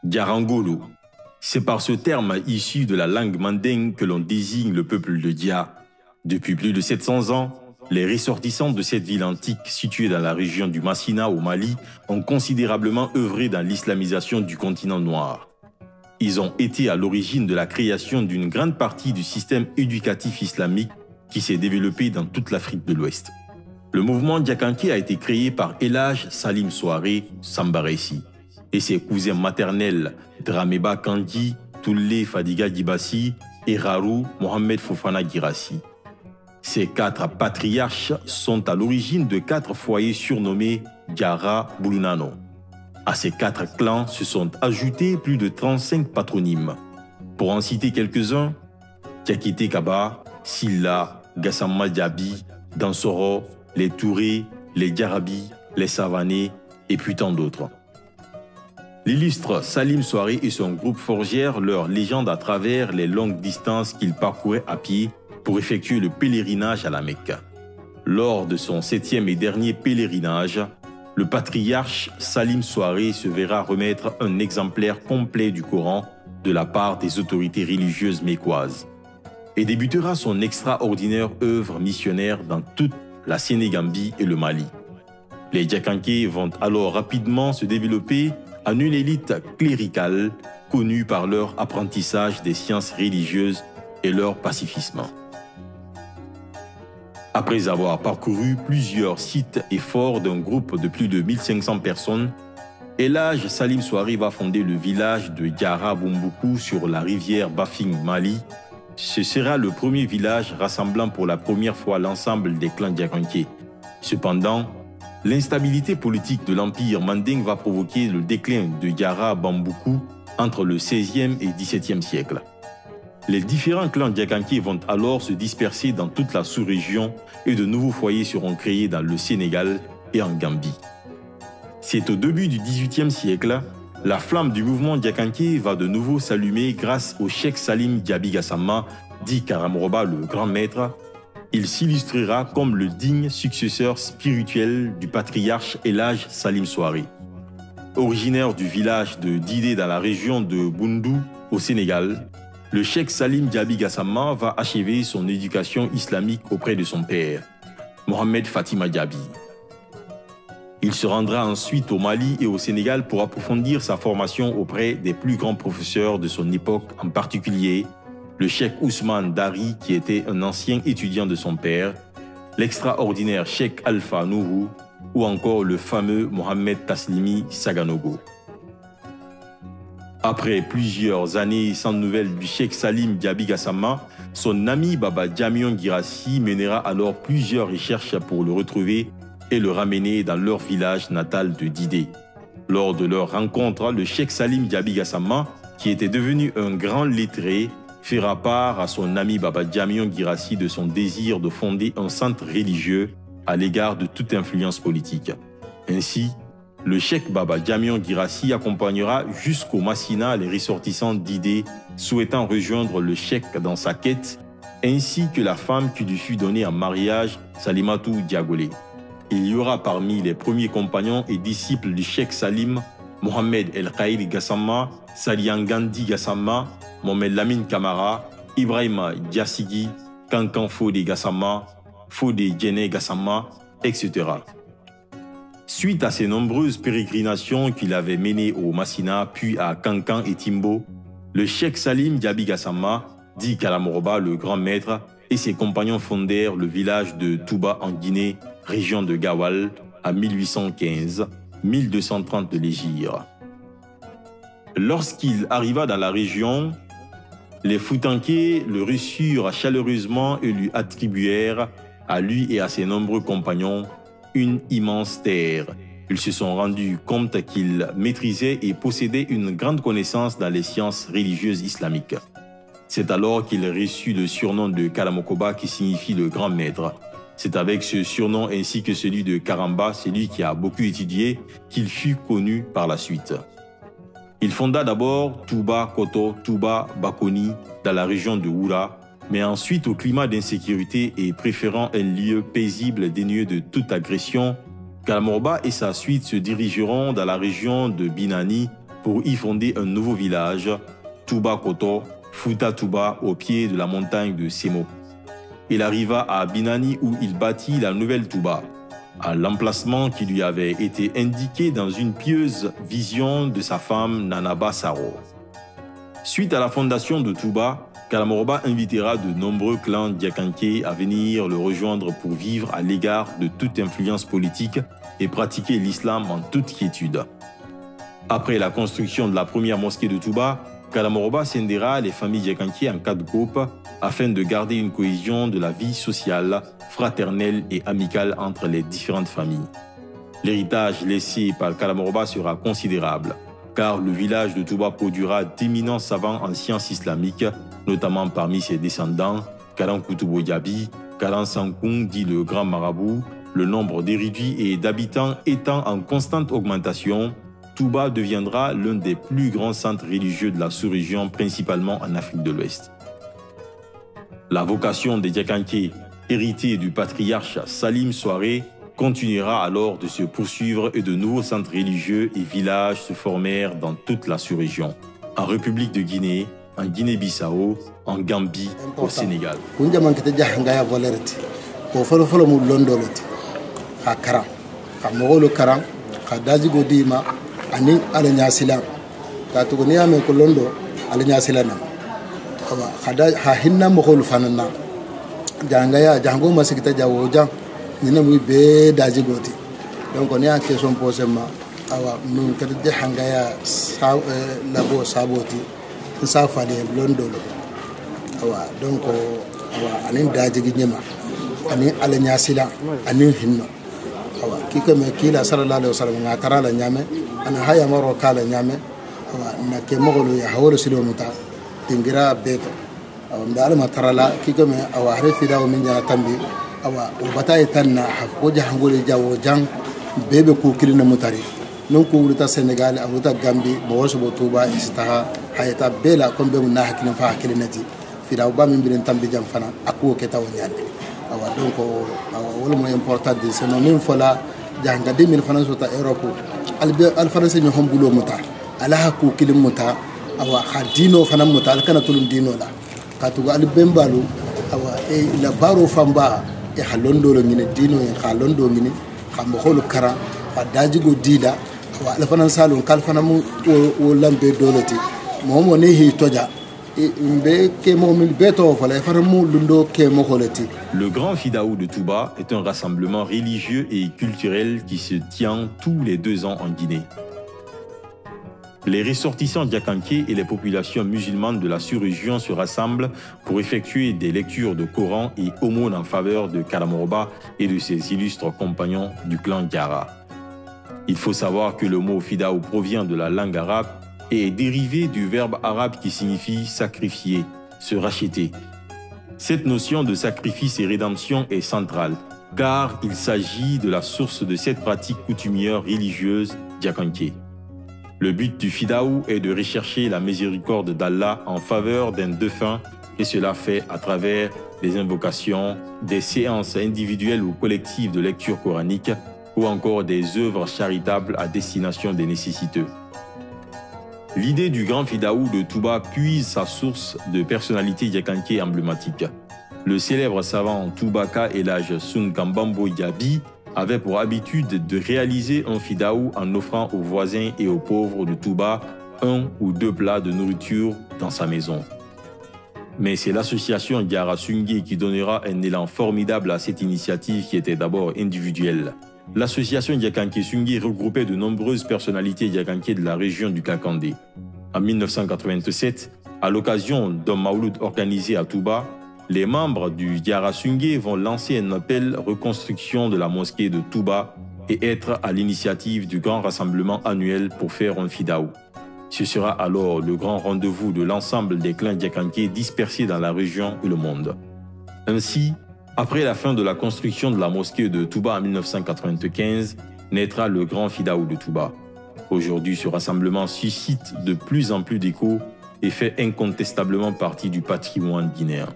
Diarangolo. C'est par ce terme issu de la langue mandingue que l'on désigne le peuple de Dia. Depuis plus de 700 ans, les ressortissants de cette ville antique située dans la région du Massina au Mali ont considérablement œuvré dans l'islamisation du continent noir. Ils ont été à l'origine de la création d'une grande partie du système éducatif islamique qui s'est développé dans toute l'Afrique de l'Ouest. Le mouvement Diakanké a été créé par Elhadj Salim Souaré Sambaressi et ses cousins maternels Drameba Kandi, Toulé Fadiga Dibassi et Rarou Mohamed Fofana Girassi. Ces 4 patriarches sont à l'origine de 4 foyers surnommés Diara Bulunano. À ces 4 clans se sont ajoutés plus de 35 patronymes. Pour en citer quelques-uns, Diakité Kaba, Silla, Gassama Diaby, Dansoro, les Touré, les Diarabi, les Savanés et puis tant d'autres. L'illustre Salim Souaré et son groupe forgèrent leur légende à travers les longues distances qu'ils parcouraient à pied pour effectuer le pèlerinage à la Mecque. Lors de son 7e et dernier pèlerinage, le patriarche Salim Souaré se verra remettre un exemplaire complet du Coran de la part des autorités religieuses mécoises et débutera son extraordinaire œuvre missionnaire dans toute la Sénégambie et le Mali. Les Diakanké vont alors rapidement se développer en une élite cléricale connue par leur apprentissage des sciences religieuses et leur pacifisme. Après avoir parcouru plusieurs sites et forts d'un groupe de plus de 1500 personnes, Elhadj Salim Souaré va fonder le village de Diara Bumbuku sur la rivière Bafing, Mali. Ce sera le premier village rassemblant pour la première fois l'ensemble des clans Diakanké. Cependant, l'instabilité politique de l'empire mandingue va provoquer le déclin de Diara Bambuku entre le XVIe et XVIIe siècle. Les différents clans Diakanké vont alors se disperser dans toute la sous-région et de nouveaux foyers seront créés dans le Sénégal et en Gambie. C'est au début du XVIIIe siècle, la flamme du mouvement Diakanké va de nouveau s'allumer grâce au cheikh Salim Diaby Gassama, dit Karamoroba le grand maître. Il s'illustrera comme le digne successeur spirituel du patriarche Elhadj Salim Souaré. Originaire du village de Didé dans la région de Boundou au Sénégal, le cheikh Salim Diaby Gassama va achever son éducation islamique auprès de son père, Mohamed Fatima Diaby. Il se rendra ensuite au Mali et au Sénégal pour approfondir sa formation auprès des plus grands professeurs de son époque, en particulier le cheikh Ousmane Dari, qui était un ancien étudiant de son père, l'extraordinaire cheikh Alpha Nourou ou encore le fameux Mohamed Taslimi Saganogo. Après plusieurs années sans nouvelles du cheikh Salim Diaby Gassama, son ami Baba Diamion Girassi mènera alors plusieurs recherches pour le retrouver et le ramener dans leur village natal de Didé. Lors de leur rencontre, le cheikh Salim Diaby Gassama, qui était devenu un grand lettré, fera part à son ami Baba Diamion Girassi de son désir de fonder un centre religieux à l'égard de toute influence politique. Ainsi, le cheikh Baba Diamion Girassi accompagnera jusqu'au Massina les ressortissants d'Idé souhaitant rejoindre le cheikh dans sa quête, ainsi que la femme qui lui fut donnée en mariage, Salimatou Diagolé. Il y aura parmi les premiers compagnons et disciples du cheikh Salim, Mohamed El Khaïri Gassama, Saliangandi Gassama, Mohamed Lamine Kamara, Ibrahima Diassigi, Kankan Fodé Gassama, Fodé Djene Gassama, etc. Suite à ces nombreuses pérégrinations qu'il avait menées au Massina, puis à Kankan et Timbo, le cheikh Salim Diaby Gassama, dit Kalamoroba le grand maître, et ses compagnons fondèrent le village de Touba en Guinée, région de Gawal, à 1815, 1230 de l'Hégire. Lorsqu'il arriva dans la région, les Foutanké le reçurent chaleureusement et lui attribuèrent, à lui et à ses nombreux compagnons, une immense terre. Ils se sont rendus compte qu'il maîtrisait et possédait une grande connaissance dans les sciences religieuses islamiques. C'est alors qu'il reçut le surnom de Kalamokoba qui signifie le grand maître. C'est avec ce surnom ainsi que celui de Karamba, celui qui a beaucoup étudié, qu'il fut connu par la suite. Il fonda d'abord Touba Koto, Touba Bakoni dans la région de Oura, mais ensuite au climat d'insécurité et préférant un lieu paisible dénué de toute agression, Kalamoroba et sa suite se dirigeront dans la région de Binani pour y fonder un nouveau village, Touba Koto, Futa Touba, au pied de la montagne de Semo. Il arriva à Binani où il bâtit la nouvelle Touba, à l'emplacement qui lui avait été indiqué dans une pieuse vision de sa femme Nanaba Saro. Suite à la fondation de Touba, Kalamoroba invitera de nombreux clans Diakanké à venir le rejoindre pour vivre à l'égard de toute influence politique et pratiquer l'islam en toute quiétude. Après la construction de la première mosquée de Touba, Kalamoroba scindera les familles Diakanké en 4 groupes afin de garder une cohésion de la vie sociale, fraternelle et amicale entre les différentes familles. L'héritage laissé par Kalamoroba sera considérable, car le village de Touba produira d'éminents savants en sciences islamiques, notamment parmi ses descendants, Kalan Kutubo Yabi, Kalan Sankung dit le grand marabout. Le nombre d'érudits et d'habitants étant en constante augmentation, Touba deviendra l'un des plus grands centres religieux de la sous-région, principalement en Afrique de l'Ouest. La vocation des Diakanké, héritée du patriarche Salim Soare, continuera alors de se poursuivre et de nouveaux centres religieux et villages se formèrent dans toute la sous-région, en République de Guinée, en Guinée-Bissau, en Gambie, au Sénégal. Jango masikita jawo jang nina muy be daji goti donc on a question posement awa mun kadi hangaya labo saboti sa fade londolo awa donc awa anin daji nyema anin alanya sila anin hinno awa kika me kila sallallahu alaihi wasallam na tarala nyame ana haya maro kala nyame awa na ke mogolo ya hawlo silo muta tingira beto mbe ma tarala kigame awa harefi dawo min jana tambi awa ubata itanna hafko jahangole jawo jang bebe ku kilina mutari non ko wulita Senegal awuta Gambie bo woso bo Touba istaha hayata bela kombe mun na hakilin fa hakilinati fi dawo ba min bilen tambi jam fana akko keta wonyande awa donc awa wol mo important de c'est non min fola janga 2000 fana sota Europe al français ni hombulo muta ala hakku kilin muta awa hadino fana muta al kana tulum dino la katugo ali bembalu awa la baro famba e halondo lo ngine dino e halondo ngine xambo holu kara fa dajigo dida awa la fanan salon kal fanamu o lambe dolati momo ne hi toja mbe ke momil beto fala fanamu lundo ke mo holati. Le Grand Fidaou de Touba est un rassemblement religieux et culturel qui se tient tous les 2 ans en Guinée. Les ressortissants diakanké et les populations musulmanes de la sous-région se rassemblent pour effectuer des lectures de Coran et aumônes en faveur de Kalamoroba et de ses illustres compagnons du clan Diarra. Il faut savoir que le mot Fidaou provient de la langue arabe et est dérivé du verbe arabe qui signifie sacrifier, se racheter. Cette notion de sacrifice et rédemption est centrale, car il s'agit de la source de cette pratique coutumière religieuse diakanké. Le but du Fidaou est de rechercher la miséricorde d'Allah en faveur d'un défunt et cela fait à travers des invocations, des séances individuelles ou collectives de lecture coranique ou encore des œuvres charitables à destination des nécessiteux. L'idée du Grand Fidaou de Touba puise sa source de personnalités diakanké emblématiques. Le célèbre savant Toubaka Elhadj Sunkambambo Yabi avait pour habitude de réaliser un fidaou en offrant aux voisins et aux pauvres de Touba 1 ou 2 plats de nourriture dans sa maison. Mais c'est l'association Diarra Sungé qui donnera un élan formidable à cette initiative qui était d'abord individuelle. L'association Diakanké Sungé regroupait de nombreuses personnalités diakanké de la région du Kakandé. En 1987, à l'occasion d'un Maouloud organisé à Touba, les membres du Diarra Sungé vont lancer un appel reconstruction de la mosquée de Touba et être à l'initiative du grand rassemblement annuel pour faire un fidaou. Ce sera alors le grand rendez-vous de l'ensemble des clans diakanké dispersés dans la région et le monde. Ainsi, après la fin de la construction de la mosquée de Touba en 1995, naîtra le grand fidaou de Touba. Aujourd'hui, ce rassemblement suscite de plus en plus d'échos et fait incontestablement partie du patrimoine guinéen.